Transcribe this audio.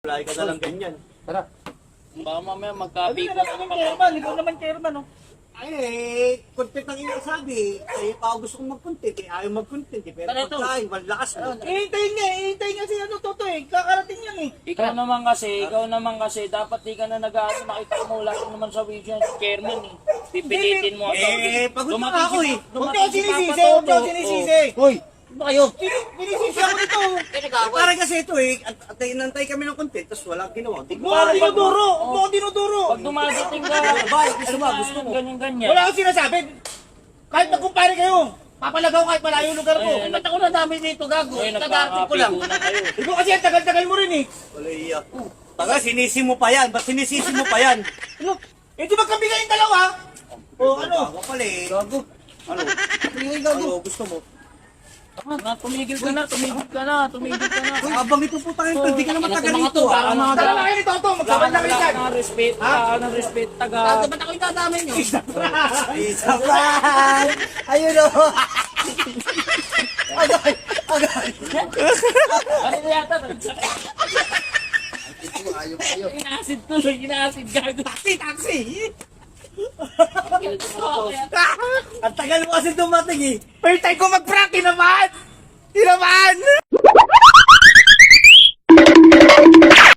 Lagi ka na lang ganyan. Tara. Baka mamaya Sabi magkabi ka naman yung chairman. Ikaw naman chairman, oh. Ay, content ang iyong sabi. Ay, pa gusto kong mag-content. Ayaw mag-content. Pero Tara, ito. pagkain, malakas mo. Ihintayin niya si ano, Toto eh. Kakarating yan eh. ikaw naman kasi, dapat di ka na nag-ano, nakita mo wala ka naman sa video si chairman eh. Pipilitin mo ako. Pagod na ako eh. Huwag niyo sinisisi, huwag niyo sinisisi. Hoy, ano kayo? Sinisisi ako nito. Parang kasi ito eh, nantay kami ng content, tapos walang ginawa. Di Huwag mo dinuduro. Huwag mo dinuduro. Pag dumadating ka, Gusto mo. ganyan-ganyan. Wala akong sinasabi. Kahit magkumpare kayo, papalagaw kahit malayo yung lugar ko. Ayun, Ba't ako nadami dito, gago? Ay, Kadating ko lang. nagkakapigunan kayo. Ikaw kasi ang tagal-tagal mo rin eh. Wala iya. Taga, sinisi mo pa yan. Ba't sinisisi mo pa yan? Ano? Eh di magkabigay yung dalawa. O ano? Gago pala eh. Gago. Ano? Ano gusto mo? Tumigil ka na. Habang ito po tayo, hindi ka naman taga rito ah. Parang mga Tara na kayo nito, Toto. Magsabad na kayo dyan. Wala ng respect, taga. Ba't ako yung dadamay nyo? Isa pa! Ayun o! Agay! Ano na yata? Inasid tuloy, inasid gago. Taxi! Ang tagal mo kasi dumating eh. First time ko mag-prank, tinamaan!